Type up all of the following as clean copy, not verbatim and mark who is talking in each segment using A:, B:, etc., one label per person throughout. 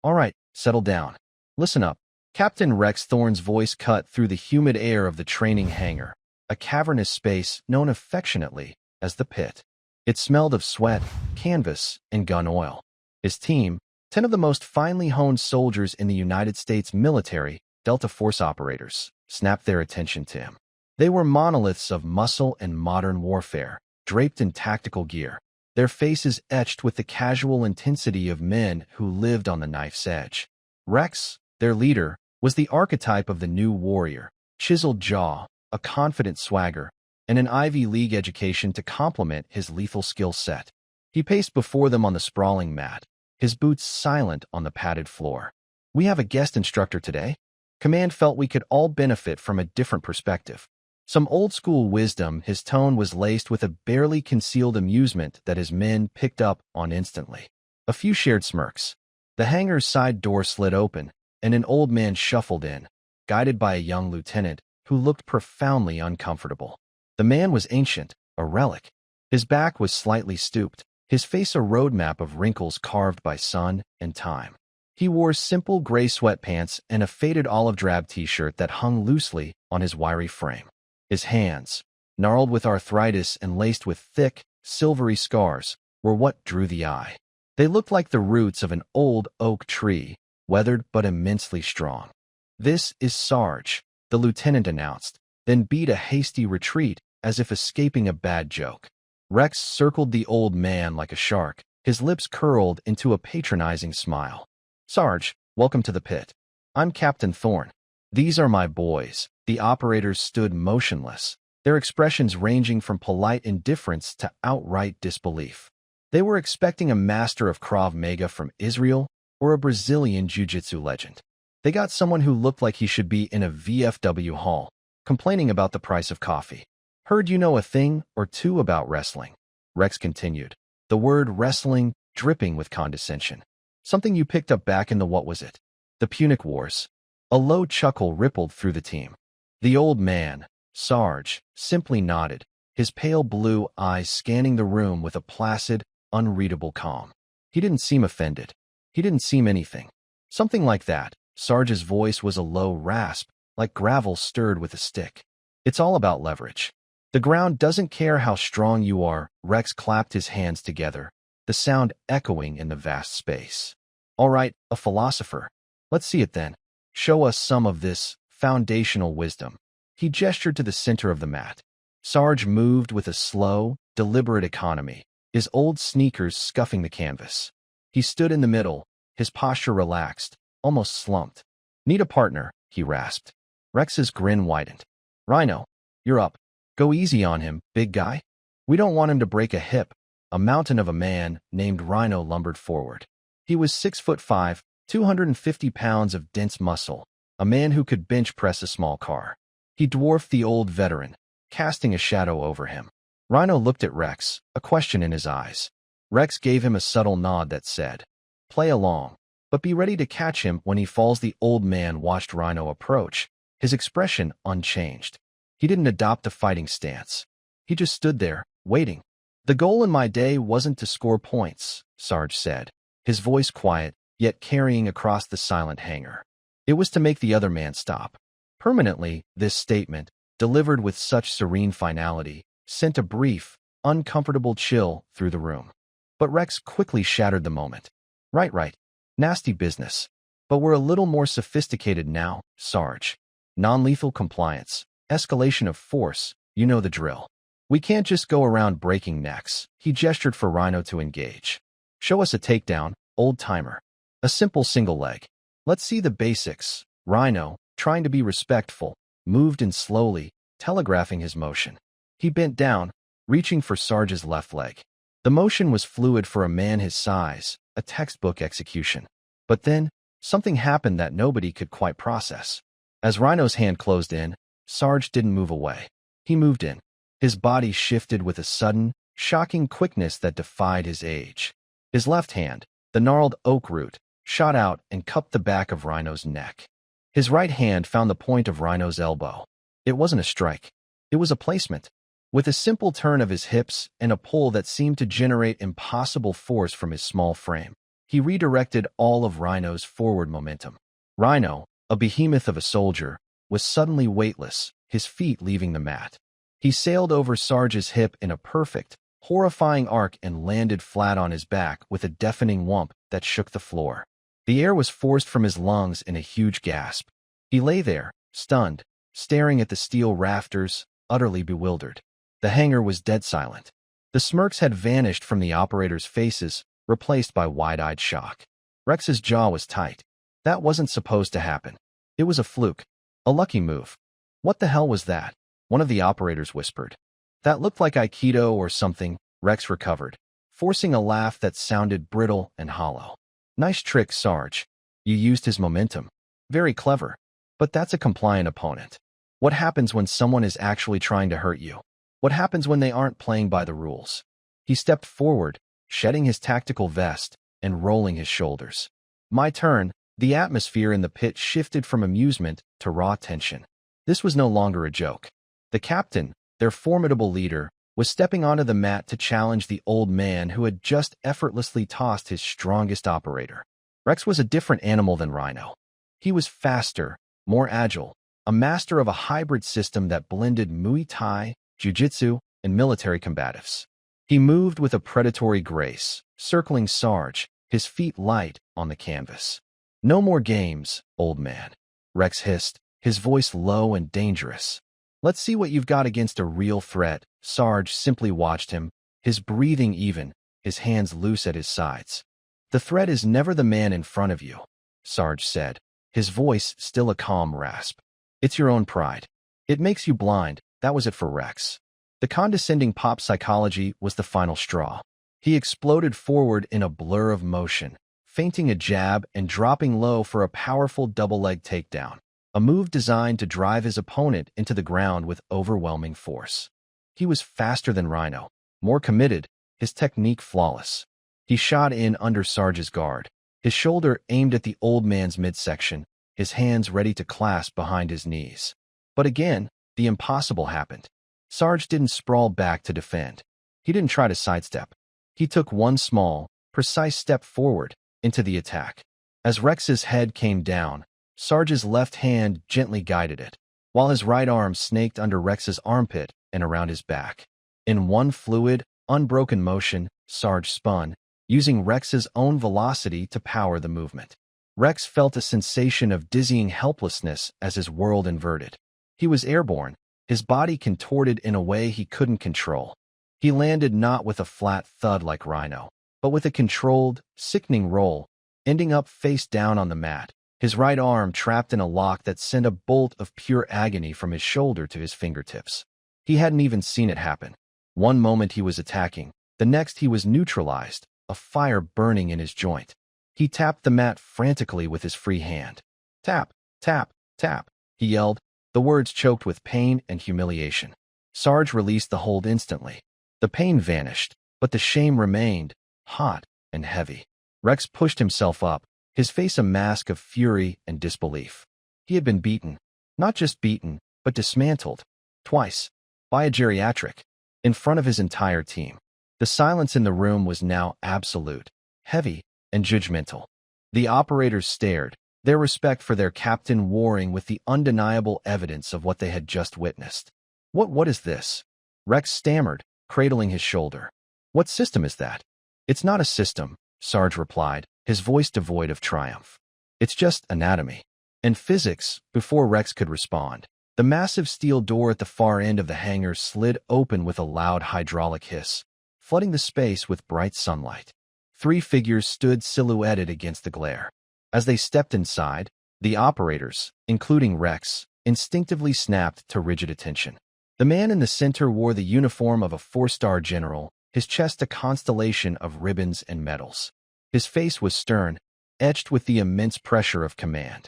A: All right, settle down. Listen up. Captain Rex Thorne's voice cut through the humid air of the training hangar, a cavernous space known affectionately as the pit. It smelled of sweat, canvas, and gun oil. His team, 10 of the most finely honed soldiers in the United States military, Delta Force operators, snapped their attention to him. They were monoliths of muscle and modern warfare, draped in tactical gear, their faces etched with the casual intensity of men who lived on the knife's edge. Rex, their leader, was the archetype of the new warrior, chiseled jaw, a confident swagger, and an Ivy League education to complement his lethal skill set. He paced before them on the sprawling mat, his boots silent on the padded floor. "We have a guest instructor today." Command felt we could all benefit from a different perspective. Some old-school wisdom, his tone was laced with a barely concealed amusement that his men picked up on instantly. A few shared smirks. The hangar's side door slid open, and an old man shuffled in, guided by a young lieutenant who looked profoundly uncomfortable. The man was ancient, a relic. His back was slightly stooped, his face a roadmap of wrinkles carved by sun and time. He wore simple gray sweatpants and a faded olive-drab t-shirt that hung loosely on his wiry frame. His hands, gnarled with arthritis and laced with thick, silvery scars, were what drew the eye. They looked like the roots of an old oak tree, weathered but immensely strong. "This is Sarge," the lieutenant announced, then beat a hasty retreat as if escaping a bad joke. Rex circled the old man like a shark, his lips curled into a patronizing smile. "Sarge, welcome to the pit. I'm Captain Thorne. These are my boys." The operators stood motionless, their expressions ranging from polite indifference to outright disbelief. They were expecting a master of Krav Maga from Israel or a Brazilian jiu-jitsu legend. They got someone who looked like he should be in a VFW hall, complaining about the price of coffee. "Heard you know a thing or two about wrestling," Rex continued, the word wrestling dripping with condescension. "Something you picked up back in the what was it? The Punic Wars." A low chuckle rippled through the team. The old man, Sarge, simply nodded, his pale blue eyes scanning the room with a placid, unreadable calm. He didn't seem offended. He didn't seem anything. Something like that. Sarge's voice was a low rasp, like gravel stirred with a stick. "It's all about leverage. The ground doesn't care how strong you are." Rex clapped his hands together, the sound echoing in the vast space. "All right, a philosopher. Let's see it then. Show us some of this foundational wisdom." He gestured to the center of the mat. Sarge moved with a slow, deliberate economy, his old sneakers scuffing the canvas. He stood in the middle, his posture relaxed, almost slumped. "Need a partner," he rasped. Rex's grin widened. "Rhino, you're up. Go easy on him, big guy. We don't want him to break a hip." A mountain of a man named Rhino lumbered forward. He was 6'5", 250 pounds of dense muscle, a man who could bench press a small car. He dwarfed the old veteran, casting a shadow over him. Rhino looked at Rex, a question in his eyes. Rex gave him a subtle nod that said, "Play along, but be ready to catch him when he falls." The old man watched Rhino approach, his expression unchanged. He didn't adopt a fighting stance. He just stood there, waiting. "The goal in my day wasn't to score points," Sarge said, his voice quiet, yet carrying across the silent hangar. "It was to make the other man stop." Permanently, this statement, delivered with such serene finality, sent a brief, uncomfortable chill through the room. But Rex quickly shattered the moment. Right. Nasty business. But we're a little more sophisticated now, Sarge. Non-lethal compliance, escalation of force, you know the drill. We can't just go around breaking necks." He gestured for Rhino to engage. "Show us a takedown, old-timer. A simple single leg. Let's see the basics." Rhino, trying to be respectful, moved in slowly, telegraphing his motion. He bent down, reaching for Sarge's left leg. The motion was fluid for a man his size, a textbook execution. But then, something happened that nobody could quite process. As Rhino's hand closed in, Sarge didn't move away. He moved in. His body shifted with a sudden, shocking quickness that defied his age. His left hand, the gnarled oak root, shot out and cupped the back of Rhino's neck. His right hand found the point of Rhino's elbow. It wasn't a strike. It was a placement. With a simple turn of his hips and a pull that seemed to generate impossible force from his small frame, He redirected all of Rhino's forward momentum. Rhino, a behemoth of a soldier, was suddenly weightless, his feet leaving the mat. He sailed over Sarge's hip in a perfect, horrifying arc and landed flat on his back with a deafening whump that shook the floor. The air was forced from his lungs in a huge gasp. He lay there, stunned, staring at the steel rafters, utterly bewildered. The hangar was dead silent. The smirks had vanished from the operators' faces, replaced by wide-eyed shock. Rex's jaw was tight. That wasn't supposed to happen. It was a fluke. A lucky move. What the hell was that? One of the operators whispered. That looked like Aikido or something, Rex recovered, forcing a laugh that sounded brittle and hollow. Nice trick, Sarge. You used his momentum. Very clever. But that's a compliant opponent. What happens when someone is actually trying to hurt you? What happens when they aren't playing by the rules? He stepped forward, shedding his tactical vest and rolling his shoulders. My turn. The atmosphere in the pit shifted from amusement to raw tension. This was no longer a joke. The captain, their formidable leader, was stepping onto the mat to challenge the old man who had just effortlessly tossed his strongest operator. Rex was a different animal than Rhino. He was faster, more agile, a master of a hybrid system that blended Muay Thai, Jiu-Jitsu, and military combatives. He moved with a predatory grace, circling Sarge, his feet light on the canvas. No more games, old man, Rex hissed, his voice low and dangerous. Let's see what you've got against a real threat. Sarge simply watched him, his breathing even, his hands loose at his sides. The threat is never the man in front of you, Sarge said, his voice still a calm rasp. It's your own pride. It makes you blind. That was it for Rex. The condescending pop psychology was the final straw. He exploded forward in a blur of motion, feinting a jab and dropping low for a powerful double-leg takedown, a move designed to drive his opponent into the ground with overwhelming force. He was faster than Rhino, more committed, his technique flawless. He shot in under Sarge's guard, his shoulder aimed at the old man's midsection, his hands ready to clasp behind his knees. But again, the impossible happened. Sarge didn't sprawl back to defend. He didn't try to sidestep. He took one small, precise step forward, into the attack. As Rex's head came down, Sarge's left hand gently guided it, while his right arm snaked under Rex's armpit and around his back. In one fluid, unbroken motion, Sarge spun, using Rex's own velocity to power the movement. Rex felt a sensation of dizzying helplessness as his world inverted. He was airborne, his body contorted in a way he couldn't control. He landed not with a flat thud like Rhino, but with a controlled, sickening roll, ending up face down on the mat, his right arm trapped in a lock that sent a bolt of pure agony from his shoulder to his fingertips. He hadn't even seen it happen. One moment he was attacking, the next he was neutralized, a fire burning in his joint. He tapped the mat frantically with his free hand. Tap, tap, tap, he yelled, the words choked with pain and humiliation. Sarge released the hold instantly. The pain vanished, but the shame remained, hot and heavy. Rex pushed himself up, his face a mask of fury and disbelief. He had been beaten. Not just beaten, but dismantled. Twice. By a geriatric. In front of his entire team. The silence in the room was now absolute, heavy, and judgmental. The operators stared, their respect for their captain warring with the undeniable evidence of what they had just witnessed. What is this? Rex stammered, cradling his shoulder. What system is that? It's not a system, Sarge replied, his voice devoid of triumph. It's just anatomy. And physics, before Rex could respond. The massive steel door at the far end of the hangar slid open with a loud hydraulic hiss, flooding the space with bright sunlight. 3 figures stood silhouetted against the glare. As they stepped inside, the operators, including Rex, instinctively snapped to rigid attention. The man in the center wore the uniform of a 4-star general, his chest a constellation of ribbons and medals. His face was stern, etched with the immense pressure of command.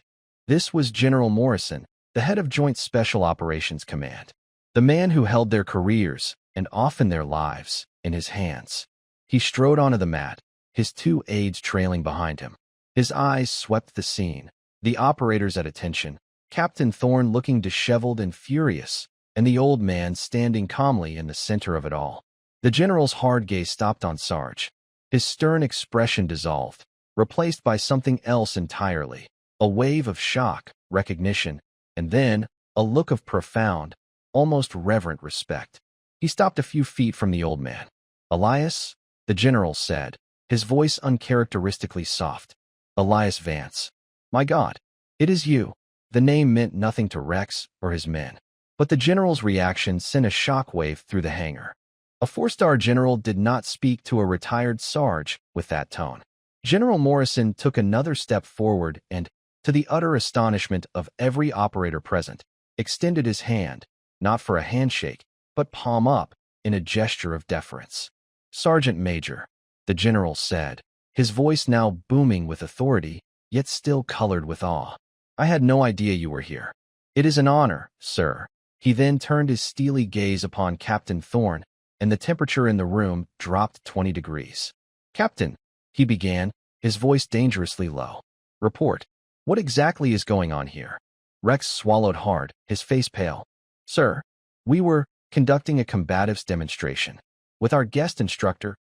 A: This was General Morrison, the head of Joint Special Operations Command. The man who held their careers, and often their lives, in his hands. He strode onto the mat, his 2 aides trailing behind him. His eyes swept the scene, the operators at attention, Captain Thorne looking disheveled and furious, and the old man standing calmly in the center of it all. The general's hard gaze stopped on Sarge. His stern expression dissolved. replaced by something else entirely. A wave of shock, recognition, and then a look of profound, almost reverent respect. He stopped a few feet from the old man. "Elias?" the general said, his voice uncharacteristically soft. "Elias Vance. My God, it is you." The name meant nothing to Rex or his men, but the general's reaction sent a shockwave through the hangar. A four-star general did not speak to a retired sarge with that tone. General Morrison took another step forward and, to the utter astonishment of every operator present, extended his hand, not for a handshake, but palm up, in a gesture of deference. "Sergeant Major," the general said, his voice now booming with authority, yet still colored with awe. "I had no idea you were here." "It is an honor, sir." He then turned his steely gaze upon Captain Thorne, and the temperature in the room dropped 20 degrees. "Captain," he began, his voice dangerously low. "Report. What exactly is going on here?" Rex swallowed hard, his face pale. "Sir, we were conducting a combatives demonstration. With our guest instructor?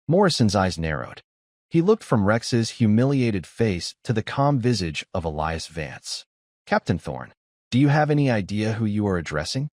A: Morrison's eyes narrowed. He looked from Rex's humiliated face to the calm visage of Elias Vance. "Captain Thorne, do you have any idea who you are addressing?"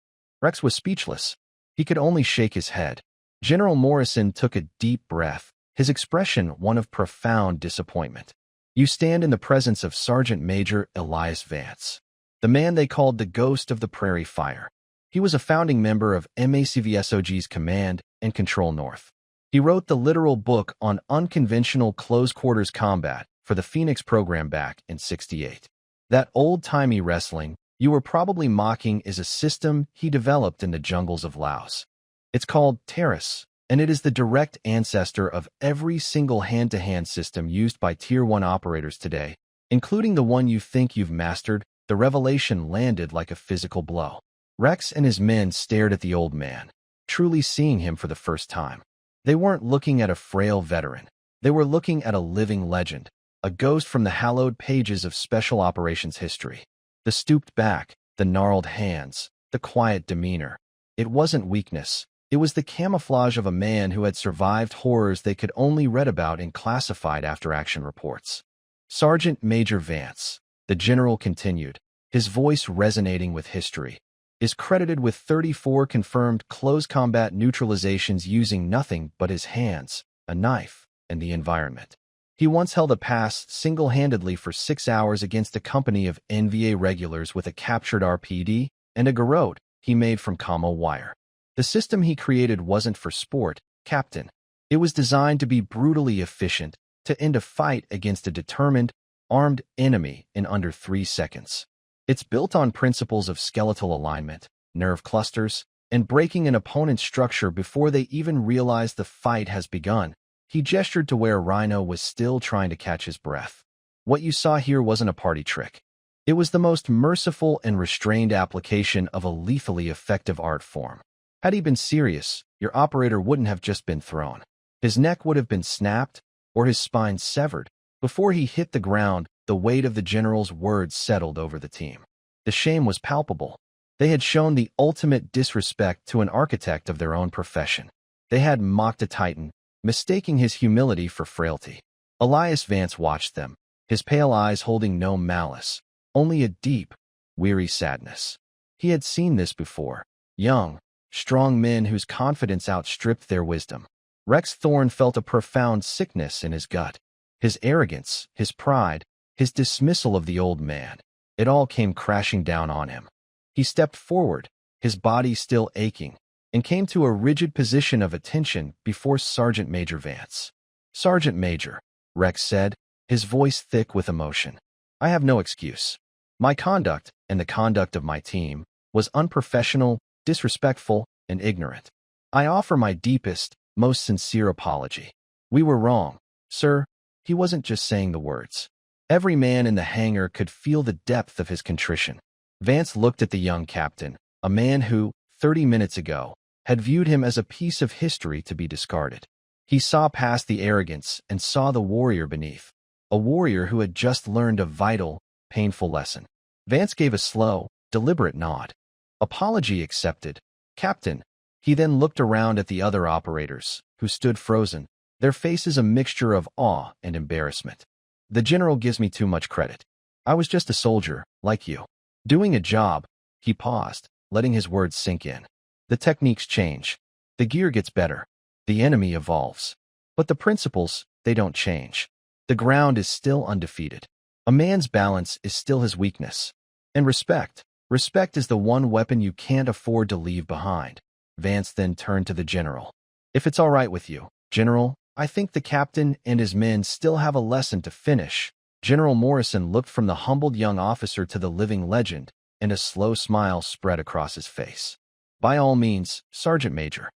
A: Rex was speechless. He could only shake his head. General Morrison took a deep breath, his expression one of profound disappointment. "You stand in the presence of Sergeant Major Elias Vance, the man they called the Ghost of the Prairie Fire. He was a founding member of MACVSOG's Command and Control North. He wrote the literal book on unconventional close-quarters combat for the Phoenix program back in '68. That old-timey wrestling you were probably mocking is a system he developed in the jungles of Laos. It's called Terrace, and it is the direct ancestor of every single hand-to-hand system used by Tier 1 operators today, including the one you think you've mastered." The revelation landed like a physical blow. Rex and his men stared at the old man, truly seeing him for the first time. They weren't looking at a frail veteran. They were looking at a living legend, a ghost from the hallowed pages of Special Operations history. The stooped back, the gnarled hands, the quiet demeanor. It wasn't weakness. It was the camouflage of a man who had survived horrors they could only read about in classified after-action reports. "Sergeant Major Vance," the general continued, his voice resonating with history, "is credited with 34 confirmed close combat neutralizations using nothing but his hands, a knife, and the environment. He once held a pass single-handedly for 6 hours against a company of NVA regulars with a captured RPD and a garrote he made from commo wire. The system he created wasn't for sport, Captain. It was designed to be brutally efficient, to end a fight against a determined, armed enemy in under 3 seconds. It's built on principles of skeletal alignment, nerve clusters, and breaking an opponent's structure before they even realize the fight has begun." He gestured to where Rhino was still trying to catch his breath. "What you saw here wasn't a party trick. It was the most merciful and restrained application of a lethally effective art form. Had he been serious, your operator wouldn't have just been thrown. His neck would have been snapped, or his spine severed. Before he hit the ground, the weight of the general's words settled over the team. The shame was palpable. They had shown the ultimate disrespect to an architect of their own profession. They had mocked a titan, mistaking his humility for frailty. Elias Vance watched them, his pale eyes holding no malice, only a deep, weary sadness. He had seen this before. Young, strong men whose confidence outstripped their wisdom. Rex Thorne felt a profound sickness in his gut. His arrogance, his pride, his dismissal of the old man, it all came crashing down on him. He stepped forward, his body still aching, and came to a rigid position of attention before Sergeant Major Vance. "Sergeant Major," Rex said, his voice thick with emotion, "I have no excuse. My conduct, and the conduct of my team, was unprofessional, disrespectful, and ignorant. I offer my deepest, most sincere apology. We were wrong, sir." He wasn't just saying the words. Every man in the hangar could feel the depth of his contrition. Vance looked at the young captain, a man who, 30 minutes ago, had viewed him as a piece of history to be discarded. He saw past the arrogance and saw the warrior beneath, a warrior who had just learned a vital, painful lesson. Vance gave a slow, deliberate nod. "Apology accepted, Captain." He then looked around at the other operators, who stood frozen, Their face is a mixture of awe and embarrassment. The general gives me too much credit. I was just a soldier, like you. Doing a job. He paused, letting his words sink in. The techniques change. The gear gets better. The enemy evolves. But the principles, they don't change. The ground is still undefeated. A man's balance is still his weakness. And respect. Respect is the one weapon you can't afford to leave behind. Vance then turned to the general. If it's all right with you, General, I think the captain and his men still have a lesson to finish. General Morrison looked from the humbled young officer to the living legend, and a slow smile spread across his face. By all means, Sergeant Major.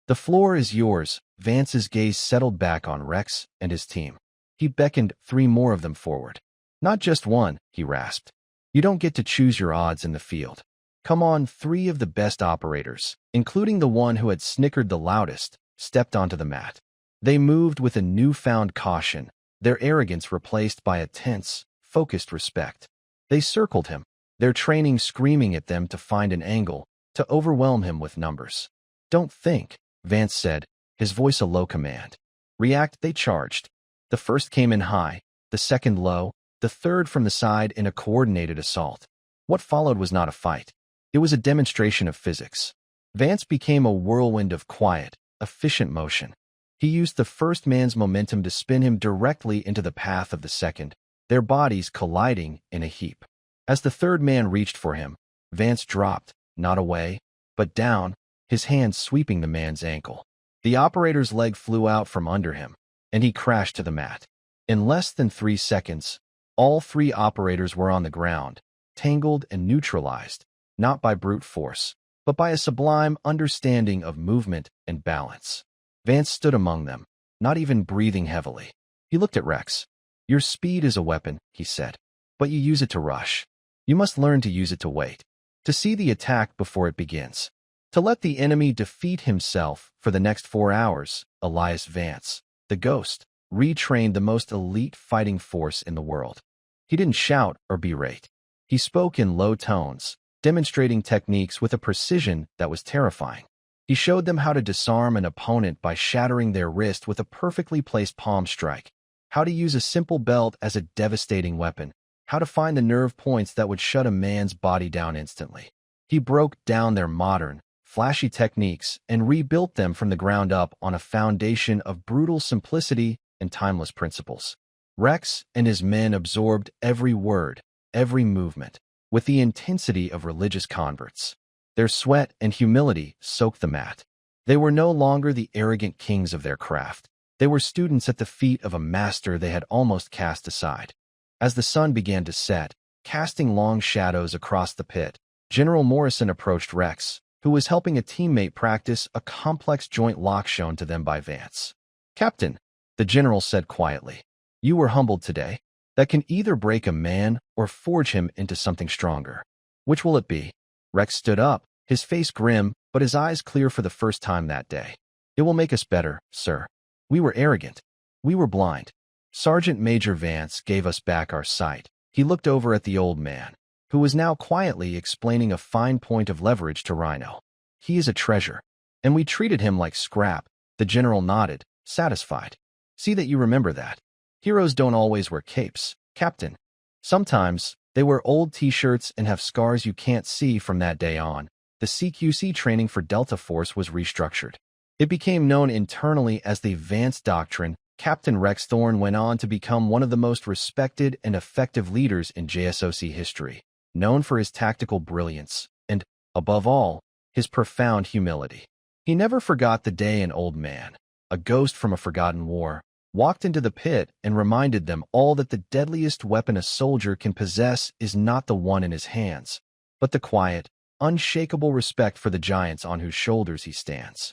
A: The floor is yours. Vance's gaze settled back on Rex and his team. He beckoned 3 more of them forward. Not just one, he rasped. You don't get to choose your odds in the field. Come on, 3 of the best operators, including the one who had snickered the loudest, stepped onto the mat. They moved with a newfound caution, their arrogance replaced by a tense, focused respect. They circled him, their training screaming at them to find an angle, to overwhelm him with numbers. Don't think, Vance said, his voice a low command. React, they charged. The first came in high, the second low, the third from the side in a coordinated assault. What followed was not a fight. It was a demonstration of physics. Vance became a whirlwind of quiet, efficient motion. He used the first man's momentum to spin him directly into the path of the second, their bodies colliding in a heap. As the third man reached for him, Vance dropped, not away, but down, his hand sweeping the man's ankle. The operator's leg flew out from under him, and he crashed to the mat. In less than 3 seconds, all 3 operators were on the ground, tangled and neutralized, not by brute force, but by a sublime understanding of movement and balance. Vance stood among them, not even breathing heavily. He looked at Rex. Your speed is a weapon, he said, but you use it to rush. You must learn to use it to wait, to see the attack before it begins, to let the enemy defeat himself for the next 4 hours. Elias Vance, the ghost, retrained the most elite fighting force in the world. He didn't shout or berate. He spoke in low tones, demonstrating techniques with a precision that was terrifying. He showed them how to disarm an opponent by shattering their wrist with a perfectly placed palm strike, how to use a simple belt as a devastating weapon, how to find the nerve points that would shut a man's body down instantly. He broke down their modern, flashy techniques and rebuilt them from the ground up on a foundation of brutal simplicity and timeless principles. Rex and his men absorbed every word, every movement, with the intensity of religious converts. Their sweat and humility soaked the mat. They were no longer the arrogant kings of their craft. They were students at the feet of a master they had almost cast aside. As the sun began to set, casting long shadows across the pit, General Morrison approached Rex, who was helping a teammate practice a complex joint lock shown to them by Vance. Captain, the general said quietly, you were humbled today. That can either break a man or forge him into something stronger. Which will it be? Rex stood up, his face grim, but his eyes clear for the first time that day. It will make us better, sir. We were arrogant. We were blind. Sergeant Major Vance gave us back our sight. He looked over at the old man, who was now quietly explaining a fine point of leverage to Rhino. He is a treasure, and we treated him like scrap. The general nodded, satisfied. See that you remember that. Heroes don't always wear capes, Captain. Sometimes, they wear old t-shirts and have scars you can't see. From that day on, the CQC training for Delta Force was restructured. It became known internally as the Vance Doctrine. Captain Rex Thorne went on to become one of the most respected and effective leaders in JSOC history, known for his tactical brilliance and, above all, his profound humility. He never forgot the day an old man, a ghost from a forgotten war, walked into the pit and reminded them all that the deadliest weapon a soldier can possess is not the one in his hands, but the quiet, unshakable respect for the giants on whose shoulders he stands.